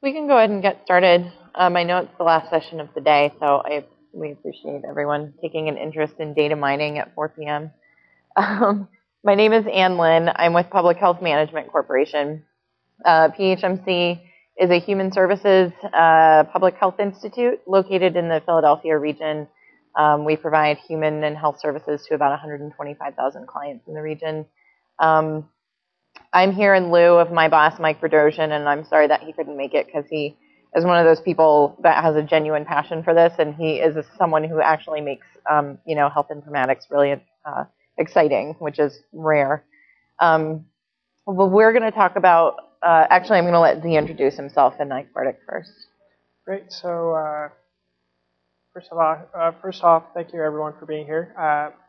We can go ahead and get started. I know it's the last session of the day, so we appreciate everyone taking an interest in data mining at 4 p.m. My name is Ann Lynn. I'm with Public Health Management Corporation. PHMC is a human services public health institute located in the Philadelphia region. We provide human and health services to about 125,000 clients in the region. I'm here in lieu of my boss, Mike Berdosian, and I'm sorry that he couldn't make it because he is one of those people that has a genuine passion for this, and he is someone who actually makes, health informatics really exciting, which is rare. Well, we're going to talk about, actually, I'm going to let Z introduce himself and iQuartic first. Great. So first off, thank you everyone for being here.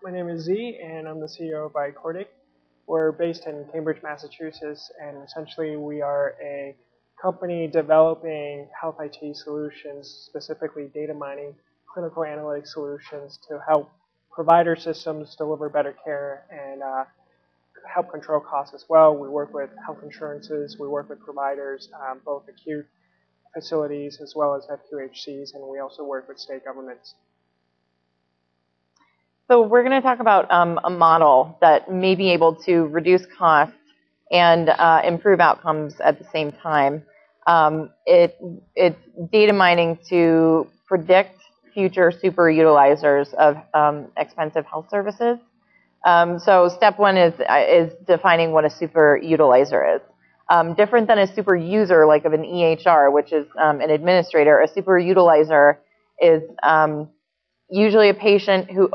My name is Z, and I'm the CEO of iQuartic. We're based in Cambridge, Massachusetts, and essentially we are a company developing health IT solutions, specifically data mining, clinical analytics solutions to help provider systems deliver better care and help control costs as well. We work with health insurances, we work with providers, both acute facilities as well as FQHCs, and we also work with state governments. So we're going to talk about a model that may be able to reduce costs and improve outcomes at the same time. It's data mining to predict future super utilizers of expensive health services. So step one is defining what a super utilizer is. Different than a super user like of an EHR, which is an administrator, a super utilizer is usually a patient who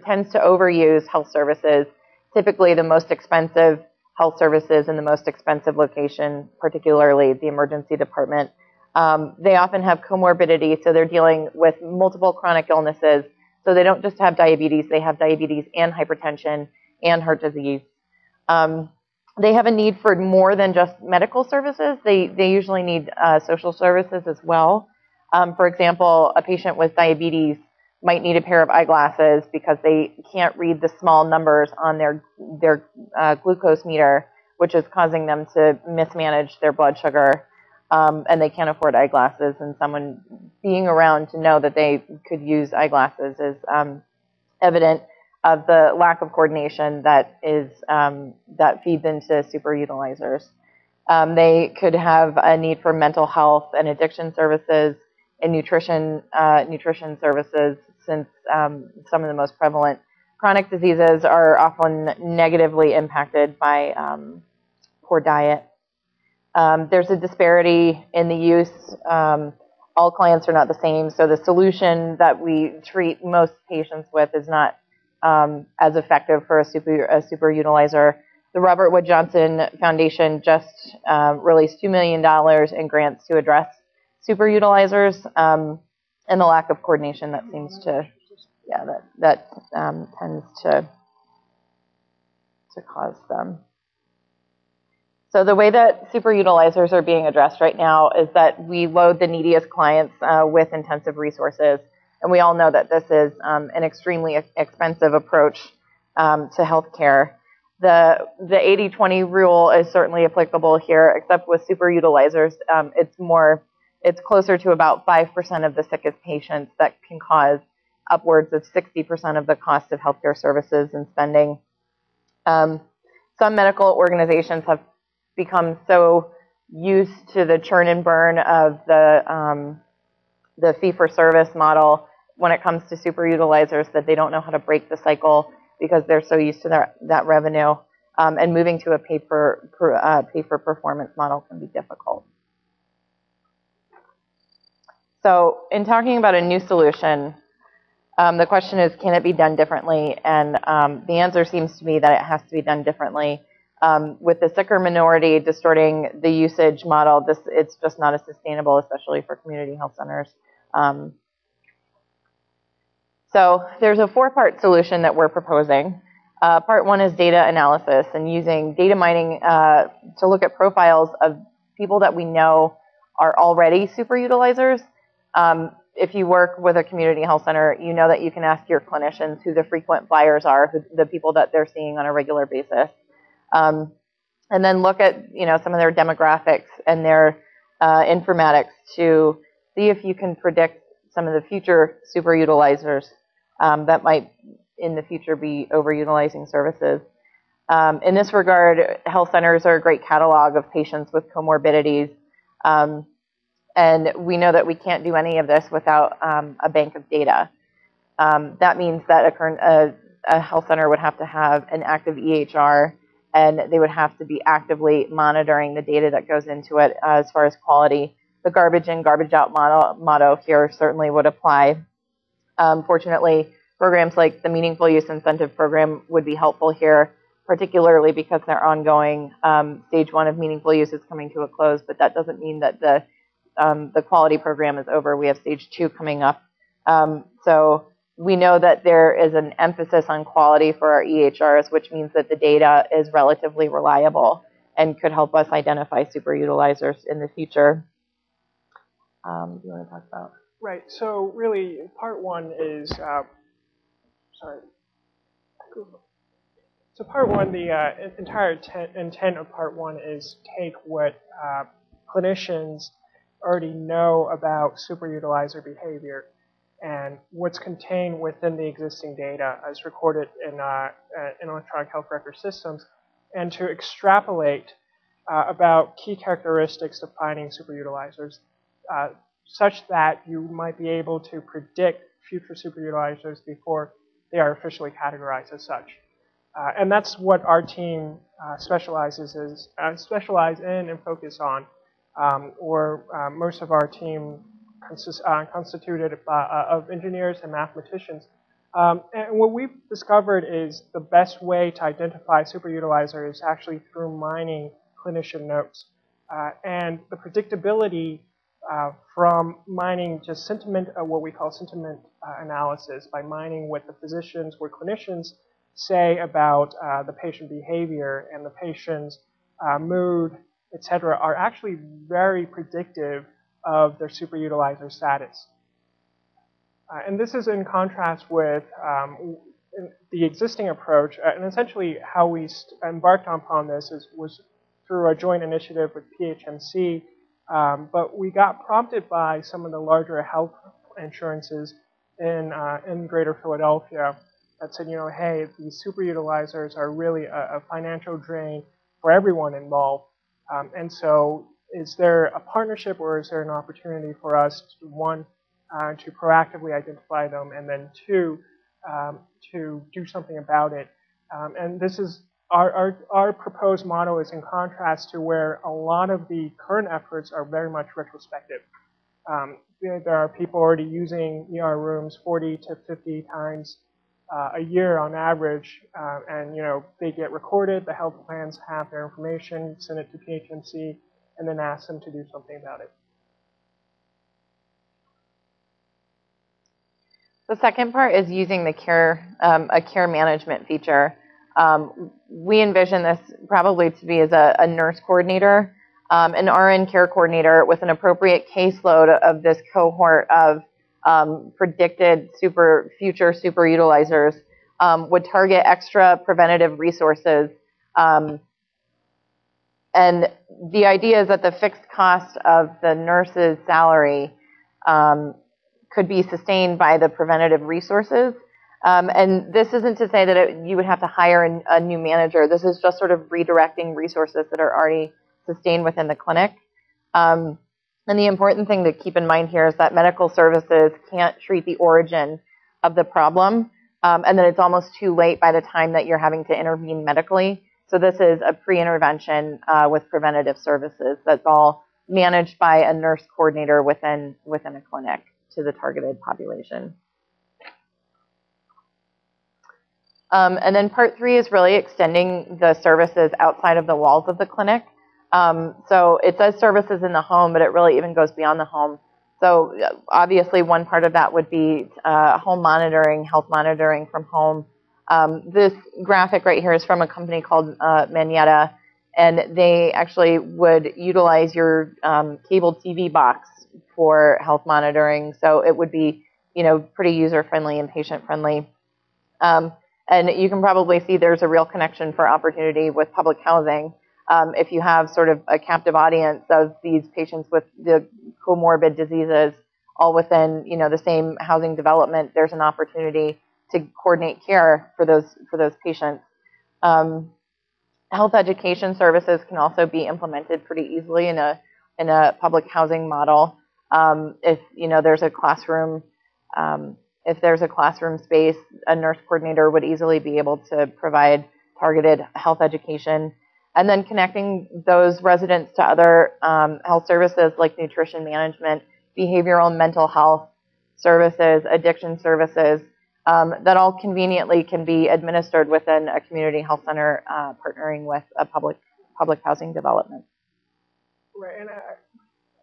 tends to overuse health services, typically the most expensive health services in the most expensive location, particularly the emergency department. They often have comorbidity, so they're dealing with multiple chronic illnesses. So they don't just have diabetes, they have diabetes and hypertension and heart disease. They have a need for more than just medical services. They usually need social services as well. For example, a patient with diabetes might need a pair of eyeglasses because they can't read the small numbers on their glucose meter, which is causing them to mismanage their blood sugar, and they can't afford eyeglasses. And someone being around to know that they could use eyeglasses is evident of the lack of coordination that feeds into super utilizers. They could have a need for mental health and addiction services and nutrition services, since some of the most prevalent chronic diseases are often negatively impacted by poor diet. There's a disparity in the use. All clients are not the same, so the solution that we treat most patients with is not as effective for a super utilizer. The Robert Wood Johnson Foundation just released $2 million in grants to address super utilizers, and the lack of coordination that seems to, tends to cause them. So the way that super utilizers are being addressed right now is that we load the neediest clients with intensive resources, and we all know that this is an extremely expensive approach to healthcare. The 80-20 rule is certainly applicable here, except with super utilizers, it's closer to about 5% of the sickest patients that can cause upwards of 60% of the cost of healthcare services and spending. Some medical organizations have become so used to the churn and burn of the fee-for-service model when it comes to super utilizers that they don't know how to break the cycle because they're so used to that revenue. And moving to a pay-for-performance model can be difficult. So in talking about a new solution, the question is, can it be done differently? And the answer seems to be that it has to be done differently. With the sicker minority distorting the usage model, it's just not as sustainable, especially for community health centers. So there's a 4-part solution that we're proposing. Part 1 is data analysis and using data mining to look at profiles of people that we know are already super utilizers. If you work with a community health center, you know that you can ask your clinicians who the frequent flyers are, the people that they're seeing on a regular basis. And then look at, some of their demographics and their informatics to see if you can predict some of the future super utilizers that might in the future be overutilizing services. In this regard, health centers are a great catalog of patients with comorbidities, and we know that we can't do any of this without a bank of data. That means that a health center would have to have an active EHR, and they would have to be actively monitoring the data that goes into it as far as quality. The garbage in, garbage out motto here certainly would apply. Fortunately, programs like the Meaningful Use Incentive Program would be helpful here, particularly because they're ongoing. Stage 1 of meaningful use is coming to a close, but that doesn't mean that the quality program is over. We have stage 2 coming up. So we know that there is an emphasis on quality for our EHRs, which means that the data is relatively reliable and could help us identify super utilizers in the future. Do you want to talk about? Right. So really, part one is So part one, the entire intent of part one is take what clinicians already know about superutilizer behavior and what's contained within the existing data as recorded in electronic health record systems, and to extrapolate about key characteristics defining superutilizers, such that you might be able to predict future superutilizers before they are officially categorized as such. And that's what our team specialize in and focus on, most of our team constituted of engineers and mathematicians. And what we've discovered is the best way to identify superutilizer is actually through mining clinician notes. And the predictability from mining just what we call sentiment analysis, by mining what the physicians, what clinicians say about the patient behavior and the patient's mood, etc., are actually very predictive of their superutilizer status. And this is in contrast with the existing approach, and essentially how we embarked upon this was through a joint initiative with PHMC, but we got prompted by some of the larger health insurances in Greater Philadelphia that said, hey, these superutilizers are really a financial drain for everyone involved. And so is there a partnership, or is there an opportunity for us to, one, to proactively identify them, and then two, to do something about it? And this is our proposed model is in contrast to where a lot of the current efforts are very much retrospective. There are people already using ER rooms 40 to 50 times a year on average, and they get recorded. The health plans have their information, send it to PHMC, and then ask them to do something about it. The second part is using the a care management feature. We envision this probably to be as a nurse coordinator, an RN care coordinator with an appropriate caseload of this cohort of predicted future superutilizers would target extra preventative resources. And the idea is that the fixed cost of the nurse's salary could be sustained by the preventative resources. And this isn't to say that you would have to hire a new manager. This is just sort of redirecting resources that are already sustained within the clinic. And the important thing to keep in mind here is that medical services can't treat the origin of the problem, and then it's almost too late by the time that you're having to intervene medically. So this is a pre-intervention with preventative services that's all managed by a nurse coordinator within a clinic to the targeted population. And then part 3 is really extending the services outside of the walls of the clinic. So it says services in the home, but it really even goes beyond the home. So obviously one part of that would be home monitoring, health monitoring from home. This graphic right here is from a company called Manetta, and they actually would utilize your cable TV box for health monitoring. So it would be, pretty user-friendly and patient-friendly. And you can probably see there's a real connection for opportunity with public housing. if you have sort of a captive audience of these patients with the comorbid diseases all within, the same housing development, there's an opportunity to coordinate care for those patients. Health education services can also be implemented pretty easily in a public housing model. If there's a classroom, if there's a classroom space, a nurse coordinator would easily be able to provide targeted health education, and then connecting those residents to other health services like nutrition management, behavioral and mental health services, addiction services, that all conveniently can be administered within a community health center partnering with a public housing development. Right, and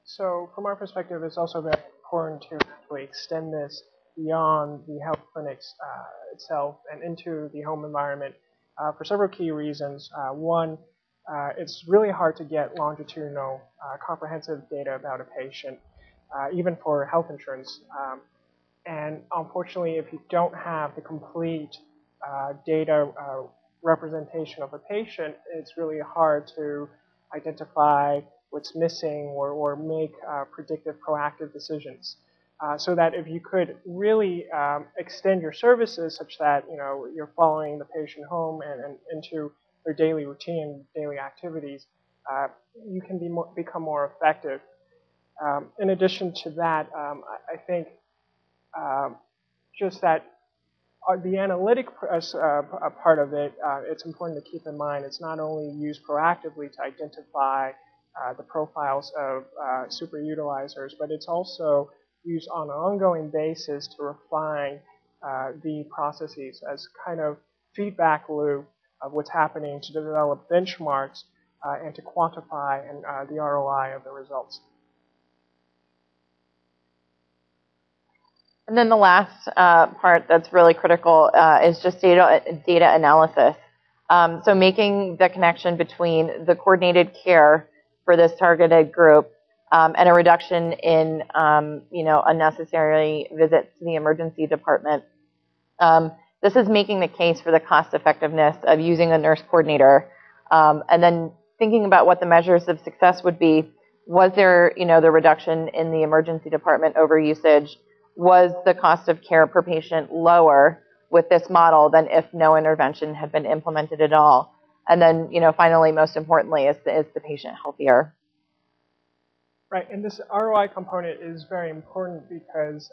so from our perspective, it's also very important to actually extend this beyond the health clinics itself and into the home environment for several key reasons. One, it's really hard to get longitudinal, comprehensive data about a patient, even for health insurance. And unfortunately, if you don't have the complete data representation of a patient, it's really hard to identify what's missing or make predictive, proactive decisions. So that if you could really extend your services such that you're following the patient home and into their daily routine, daily activities, you can become more effective. In addition to that, I think just that the analytic part of it, it's important to keep in mind it's not only used proactively to identify the profiles of super-utilizers, but it's also used on an ongoing basis to refine the processes as kind of feedback loop of what's happening to develop benchmarks and to quantify the ROI of the results. And then the last part that's really critical is just data analysis. So making the connection between the coordinated care for this targeted group and a reduction in unnecessary visits to the emergency department. This is making the case for the cost effectiveness of using a nurse coordinator, and then thinking about what the measures of success would be. Was there the reduction in the emergency department overusage? Was the cost of care per patient lower with this model than if no intervention had been implemented at all? And then, finally, most importantly, is the patient healthier? Right, and this ROI component is very important because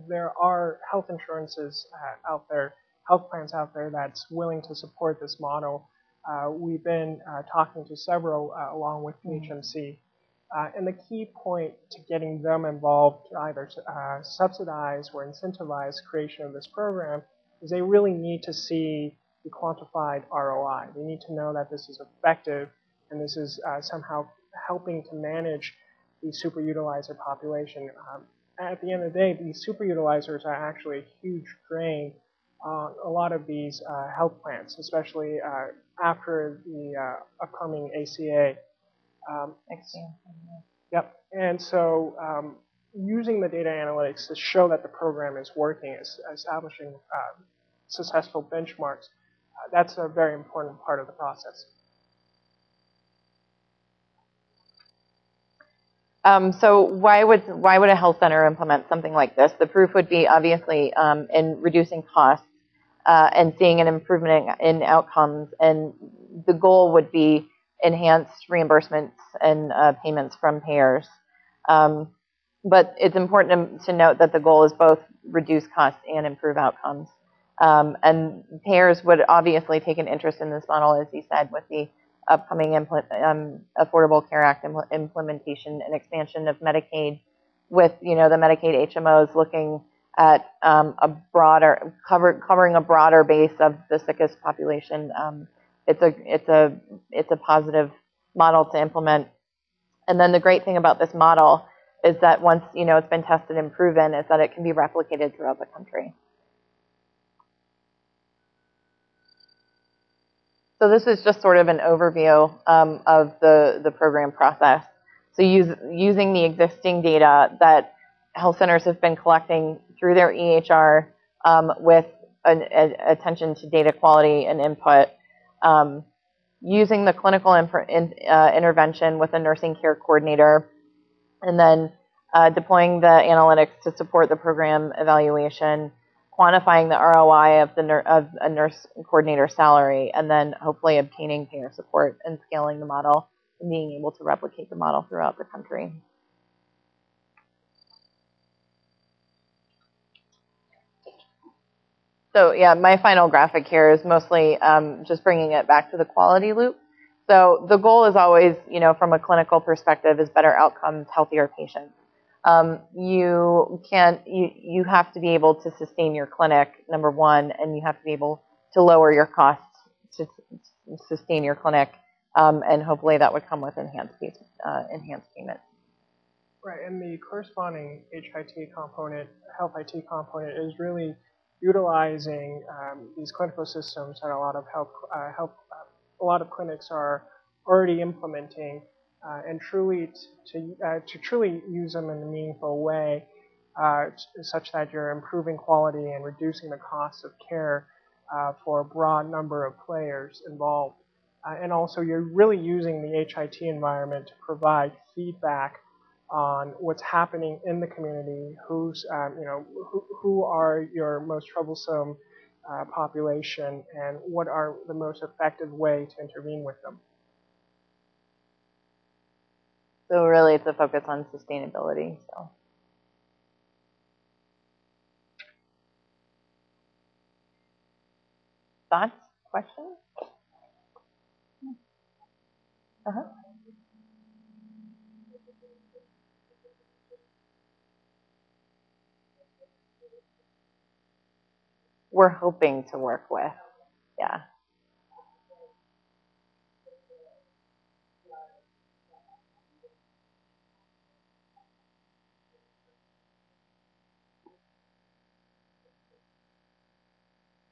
there are health insurances out there, health plans out there that's willing to support this model. We've been talking to several along with PHMC. And the key point to getting them involved to either subsidize or incentivize creation of this program is they really need to see the quantified ROI. They need to know that this is effective and this is somehow helping to manage the super-utilizer population. At the end of the day, these super-utilizers are actually a huge drain on a lot of these health plans, especially after the upcoming ACA. Yep, and so using the data analytics to show that the program is working, establishing successful benchmarks, that's a very important part of the process. So why would a health center implement something like this? The proof would be obviously in reducing costs and seeing an improvement in outcomes, and the goal would be enhanced reimbursements and payments from payers. But it's important to note that the goal is both reduce costs and improve outcomes. And payers would obviously take an interest in this model, as you said, with the upcoming Affordable Care Act implementation and expansion of Medicaid, with the Medicaid HMOs looking at covering a broader base of the sickest population. It's a positive model to implement. And then the great thing about this model is that once it's been tested and proven, is that it can be replicated throughout the country. So this is just sort of an overview of the program process. So using the existing data that health centers have been collecting through their EHR with attention to data quality and input, using the clinical intervention with a nursing care coordinator, and then deploying the analytics to support the program evaluation, quantifying the ROI of a nurse coordinator salary, and then hopefully obtaining payer support and scaling the model and being able to replicate the model throughout the country. So yeah, my final graphic here is mostly just bringing it back to the quality loop. So the goal is always, from a clinical perspective, is better outcomes, healthier patients. You have to be able to sustain your clinic, number one, and you have to be able to lower your costs to sustain your clinic, and hopefully that would come with enhanced payment. Right, and the corresponding HIT component, health IT component, is really utilizing these clinical systems that a lot of clinics are already implementing, and truly to truly use them in a meaningful way, such that you're improving quality and reducing the cost of care for a broad number of players involved. And also, you're really using the HIT environment to provide feedback on what's happening in the community, who are your most troublesome population, and what are the most effective way to intervene with them. So really, it's a focus on sustainability. So, thoughts, questions? We're hoping to work with, yeah.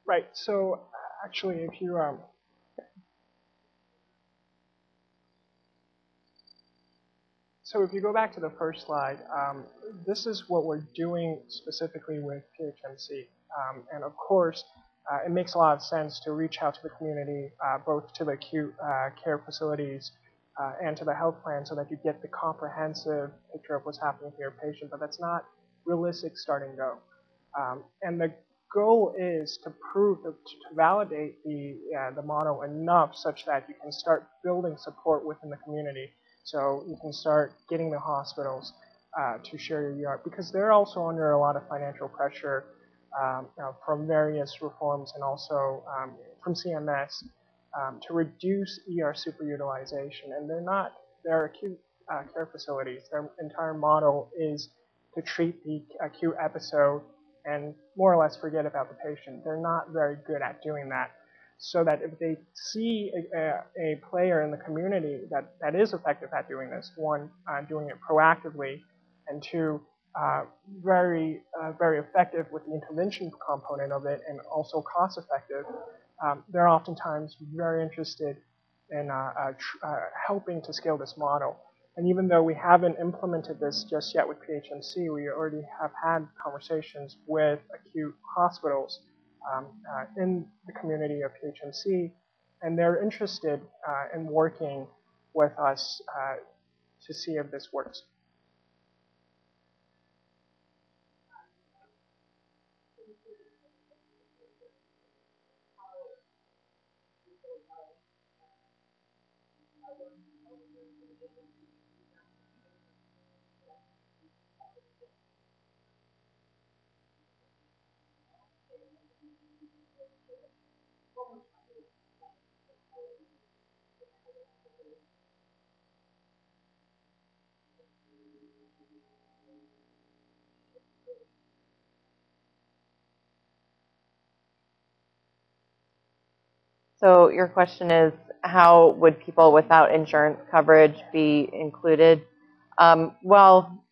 Right. So actually, if you go back to the first slide, this is what we're doing specifically with PHMC. And of course, it makes a lot of sense to reach out to the community, both to the acute care facilities and to the health plan, so that you get the comprehensive picture of what's happening to your patient. But that's not realistic start and go. And the goal is to validate the model enough such that you can start building support within the community. So you can start getting the hospitals to share your ER, because they're also under a lot of financial pressure from various reforms and also from CMS to reduce ER super-utilization. And they're acute care facilities. Their entire model is to treat the acute episode and more or less forget about the patient. They're not very good at doing that. So that if they see a player in the community that is effective at doing this, one, doing it proactively, and two, very effective with the intervention component of it, and also cost effective, they're oftentimes very interested in helping to scale this model. And even though we haven't implemented this just yet with PHMC, we already have had conversations with acute hospitals in the community of PHMC, and they're interested in working with us to see if this works. So your question is, how would people without insurance coverage be included? Well,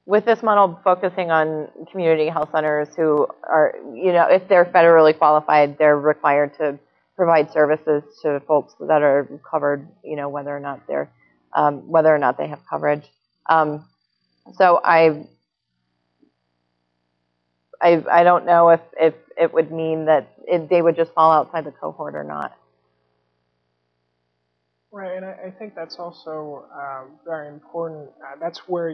with this model focusing on community health centers who are, if they're federally qualified, they're required to provide services to folks that are covered, whether or not they have coverage. So I don't know if it would mean that they would just fall outside the cohort or not. Right, and I think that's also very important. That's where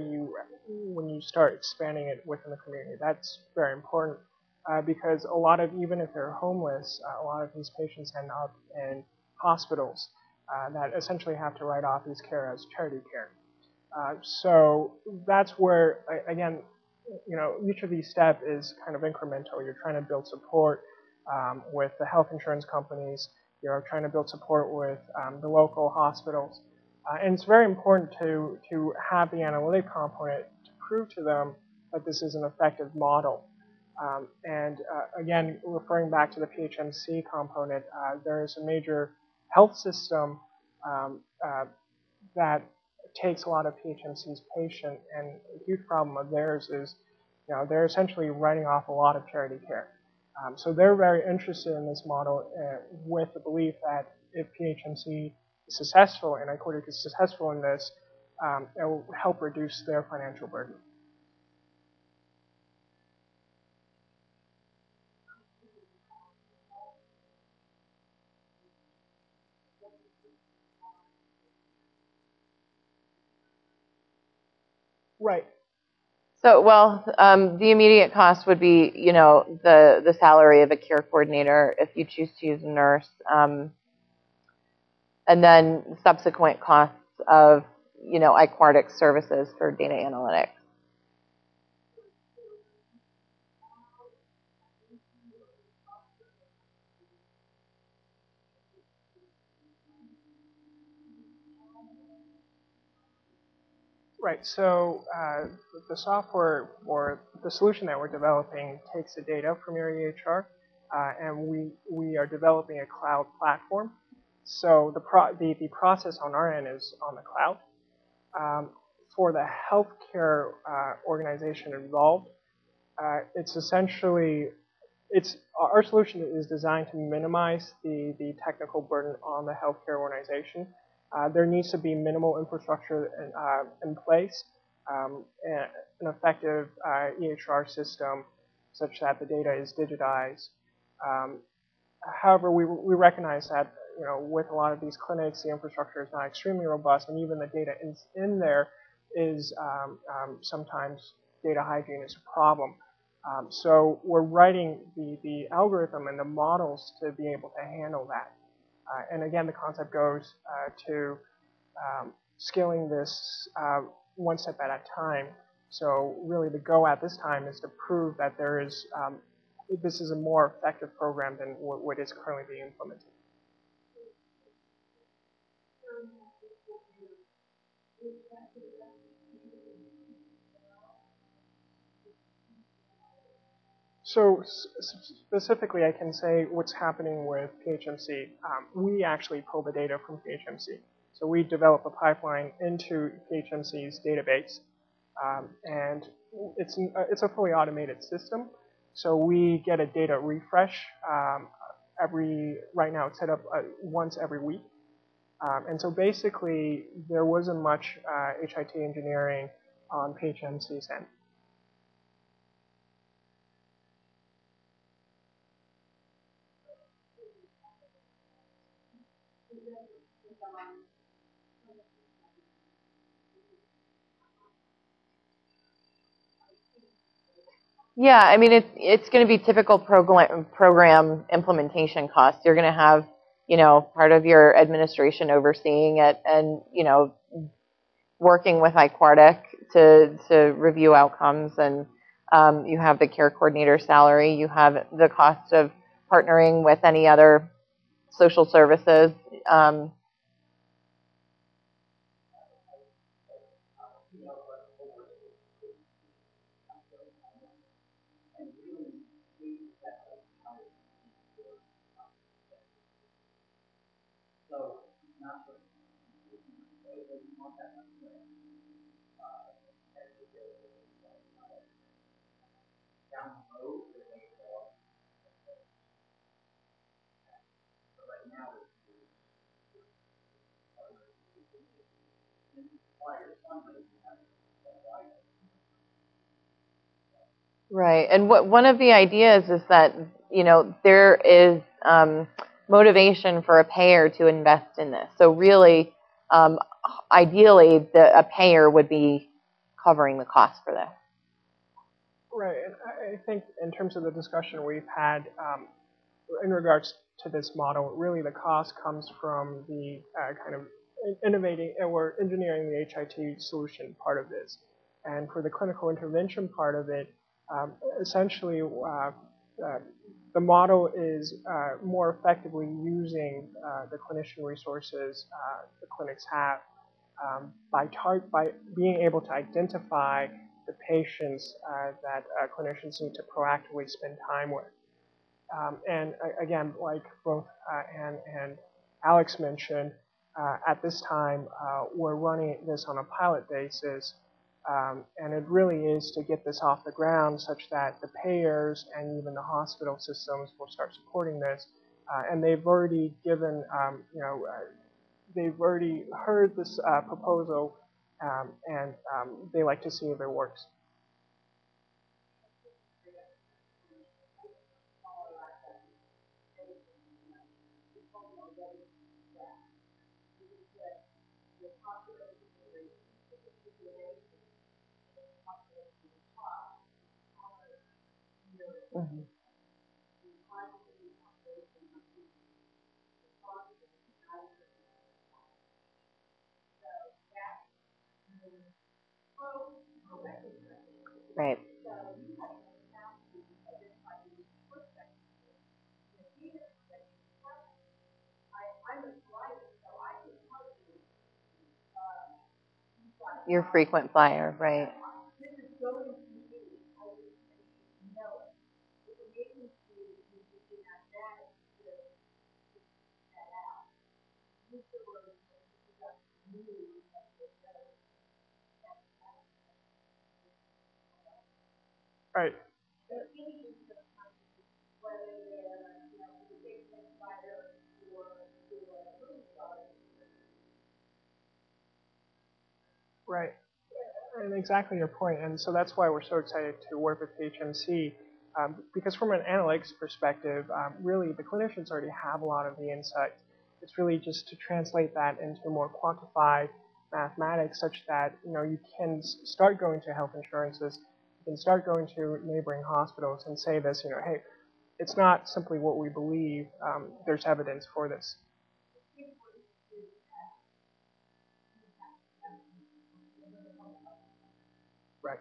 when you start expanding it within the community, that's very important because a lot of, even if they're homeless, a lot of these patients end up in hospitals that essentially have to write off these care as charity care. So that's where, again, each of these steps is kind of incremental. You're trying to build support with the health insurance companies. You're trying to build support with the local hospitals. And it's very important to have the analytic component to prove to them that this is an effective model. Again, referring back to the PHMC component, there is a major health system that takes a lot of PHMC's patient, and a huge problem of theirs is, they're essentially writing off a lot of charity care. So they're very interested in this model with the belief that if PHMC is successful and iQuartic is successful in this, it will help reduce their financial burden. Right. So, well, the immediate cost would be, the salary of a care coordinator if you choose to use a nurse, and then subsequent costs of, iQuartic services for data analytics. Right. So the software or the solution that we're developing takes the data from your EHR, and we are developing a cloud platform. So the process on our end is on the cloud. For the healthcare organization involved, it's essentially our solution is designed to minimize the technical burden on the healthcare organization. There needs to be minimal infrastructure in place, an effective EHR system such that the data is digitized. However, we recognize that with a lot of these clinics, the infrastructure is not extremely robust, and even the data in there is sometimes data hygiene is a problem. So we're writing the algorithm and the models to be able to handle that. And again, the concept goes to scaling this one step at a time. So really the go at this time is to prove that this is a more effective program than what is currently being implemented. So specifically, I can say what's happening with PHMC. We actually pull the data from PHMC. So we develop a pipeline into PHMC's database, and it's a fully automated system. So we get a data refresh right now it's set up once every week. And so basically, there wasn't much HIT engineering on PHMC's end. Yeah, I mean, it's going to be typical program implementation costs. You're going to have, part of your administration overseeing it and, working with iQuartic to review outcomes. And you have the care coordinator salary. You have the cost of partnering with any other social services. Right, and one of the ideas is that there is motivation for a payer to invest in this. So really, ideally, a payer would be covering the cost for this. Right, and I think in terms of the discussion we've had in regards to this model, really the cost comes from the kind of innovating or engineering the HIT solution part of this. And for the clinical intervention part of it, essentially the model is more effectively using the clinician resources the clinics have by being able to identify the patients that clinicians need to proactively spend time with. And again, like both Anne and Alex mentioned, at this time we're running this on a pilot basis, and it really is to get this off the ground such that the payers and even the hospital systems will start supporting this. And they've already given, they've already heard this proposal, and they like to see if it works. Mm-hmm. Right. Your frequent flyer, right. Right. Right. And exactly your point. And so that's why we're so excited to work with PHMC, because from an analytics perspective, really the clinicians already have a lot of the insights. It's really just to translate that into more quantified mathematics such that you can start going to health insurances, you can start going to neighboring hospitals and say this, hey, it's not simply what we believe, there's evidence for this. Right.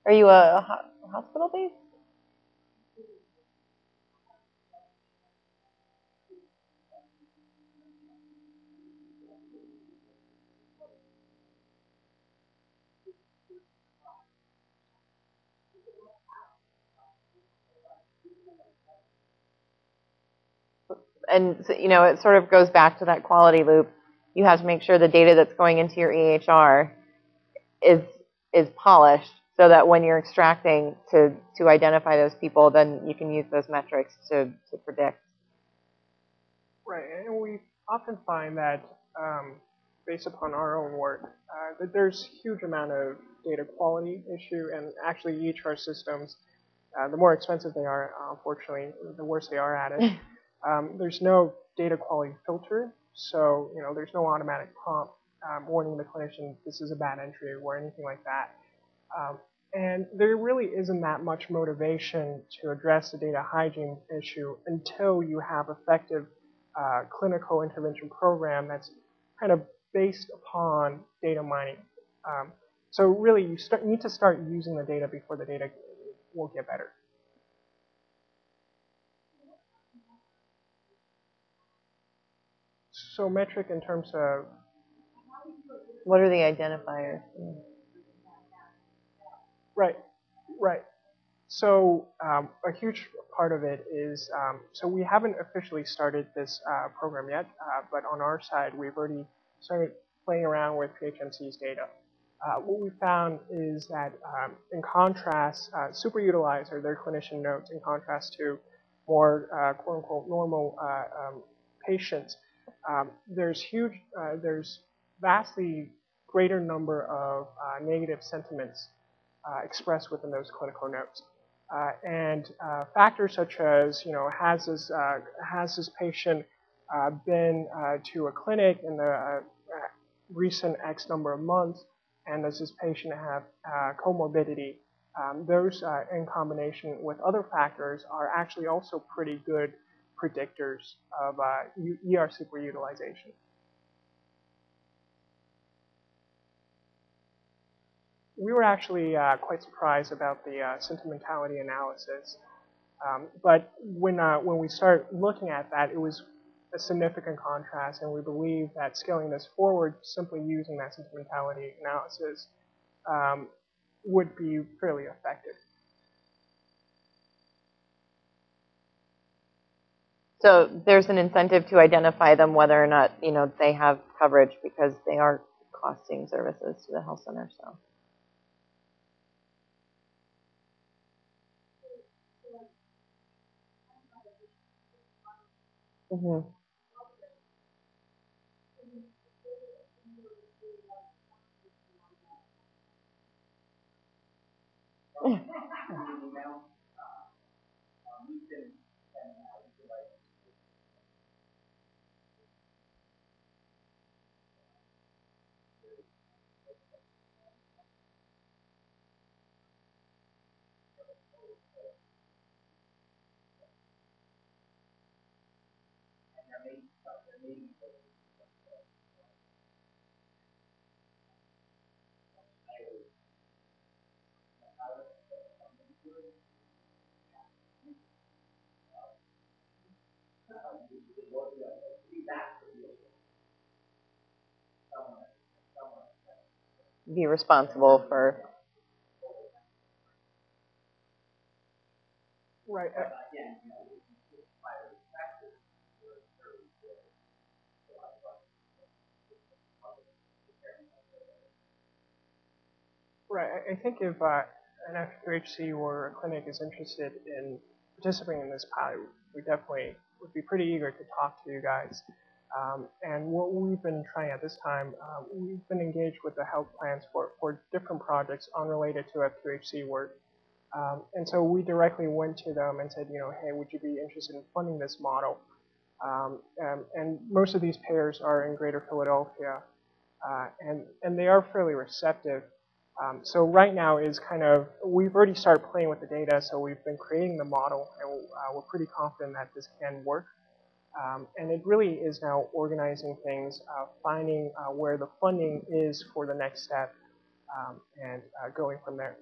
Are you a hospital based? And it sort of goes back to that quality loop. You have to make sure the data that's going into your EHR is polished, so that when you're extracting to identify those people, then you can use those metrics to predict. Right, and we often find that based upon our own work, that there's huge amount of data quality issue, and actually EHR systems The more expensive they are, unfortunately, the worse they are at it. There's no data quality filter, so there's no automatic prompt warning the clinician this is a bad entry or anything like that. And there really isn't that much motivation to address the data hygiene issue until you have effective clinical intervention program that's kind of based upon data mining. So really, you need to start using the data before the data will get better. So metric in terms of... What are the identifiers? Right, right. So a huge part of it is, so we haven't officially started this program yet, but on our side, we've already started playing around with PHMC's data. What we found is that in contrast, super-utilize or their clinician notes in contrast to more quote-unquote normal patients, there's vastly greater number of negative sentiments expressed within those clinical notes. And factors such as, has this patient been to a clinic in the recent X number of months, and does this patient have comorbidity? Those, in combination with other factors, are actually also pretty good predictors of ER superutilization. We were actually quite surprised about the sentimentality analysis, but when we start looking at that, it was a significant contrast, and we believe that scaling this forward, simply using that sentimentality analysis, would be fairly effective. So there's an incentive to identify them whether or not they have coverage because they are costing services to the health center. So. Mm-hmm. Be responsible for. Right. Right. I think if an FQHC or a clinic is interested in participating in this pilot, we definitely would be pretty eager to talk to you guys. And what we've been trying at this time, we've been engaged with the health plans for different projects unrelated to FQHC work. And so we directly went to them and said, hey, would you be interested in funding this model? And most of these payers are in Greater Philadelphia, and they are fairly receptive. So right now is kind of, we've already started playing with the data, so we've been creating the model, and we're pretty confident that this can work. And it really is now organizing things, finding where the funding is for the next step, and going from there.